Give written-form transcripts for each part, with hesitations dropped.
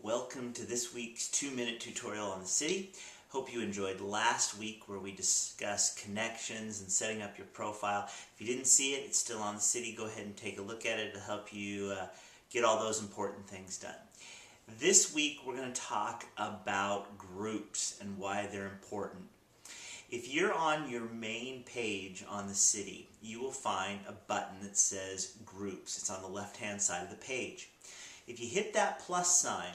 welcome to this week's 2-minute tutorial on the city. Hope you enjoyed last week where we discussed connections and setting up your profile. If you didn't see it, it's still on the city. Go ahead and take a look at it to help you get all those important things done. This week we're going to talk about groups and why they're important. If you're on your main page on the city, you will find a button that says Groups. It's on the left-hand side of the page. If you hit that plus sign,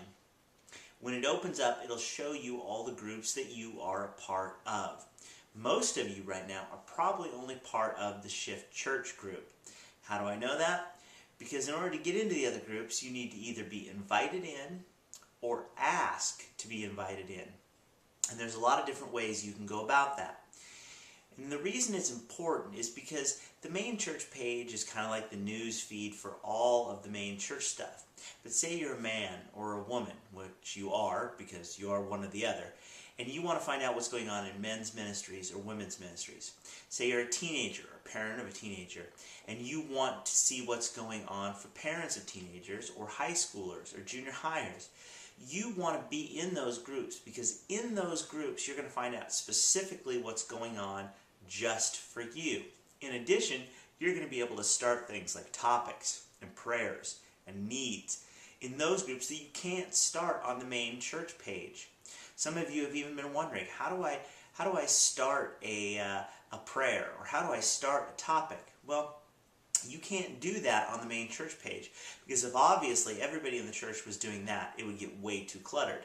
when it opens up, it'll show you all the groups that you are a part of. Most of you right now are probably only part of the Shift Church group. How do I know that? Because in order to get into the other groups, you need to either be invited in or ask to be invited in. And there's a lot of different ways you can go about that. And the reason it's important is because the main church page is kind of like the news feed for all of the main church stuff. But say you're a man or a woman, which you are because you are one or the other, and you want to find out what's going on in men's ministries or women's ministries. Say you're a teenager or a parent of a teenager, and you want to see what's going on for parents of teenagers or high schoolers or junior hires. You want to be in those groups because in those groups you're going to find out specifically what's going on just for you. In addition, you're going to be able to start things like topics and prayers and needs in those groups that you can't start on the main church page. Some of you have even been wondering, how do I start a prayer, or how do I start a topic? Well, you can't do that on the main church page, because if obviously everybody in the church was doing that, it would get way too cluttered.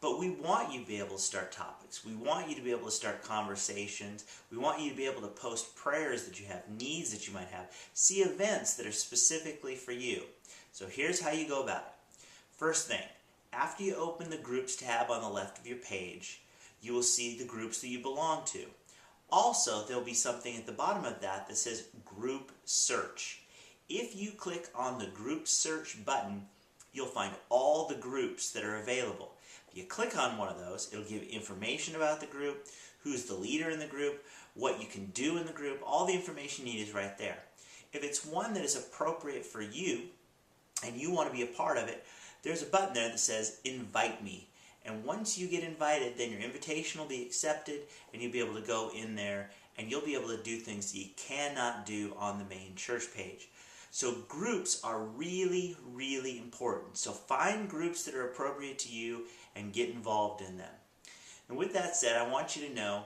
But we want you to be able to start topics. We want you to be able to start conversations. We want you to be able to post prayers that you have, needs that you might have, see events that are specifically for you. So here's how you go about it. First thing, after you open the Groups tab on the left of your page, you will see the groups that you belong to. Also, there'll be something at the bottom of that that says Group Search. If you click on the Group Search button, you'll find all the groups that are available. If you click on one of those, it'll give information about the group, who's the leader in the group, what you can do in the group. All the information you need is right there. If it's one that is appropriate for you and you want to be a part of it, there's a button there that says Invite Me. And once you get invited, then your invitation will be accepted and you'll be able to go in there and you'll be able to do things that you cannot do on the main church page. So groups are really, really important. So find groups that are appropriate to you and get involved in them. And with that said, I want you to know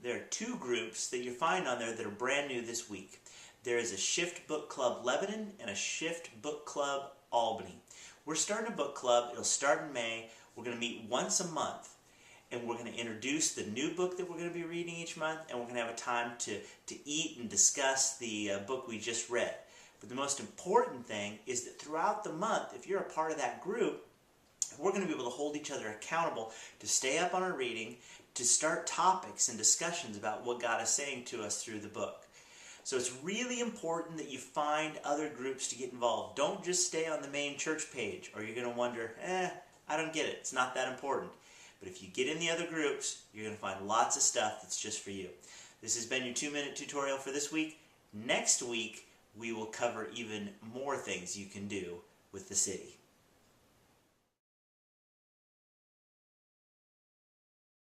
there are 2 groups that you find on there that are brand new this week. There is a Shift Book Club Lebanon and a Shift Book Club Albany. We're starting a book club. It'll start in May. We're going to meet once a month, and we're going to introduce the new book that we're going to be reading each month, and we're going to have a time to eat and discuss the book we just read. But the most important thing is that throughout the month, if you're a part of that group, we're going to be able to hold each other accountable to stay up on our reading, to start topics and discussions about what God is saying to us through the book. So it's really important that you find other groups to get involved. Don't just stay on the main church page, or you're going to wonder, I don't get it. It's not that important. But if you get in the other groups, you're going to find lots of stuff that's just for you. This has been your 2-minute tutorial for this week. Next week, we will cover even more things you can do with the city.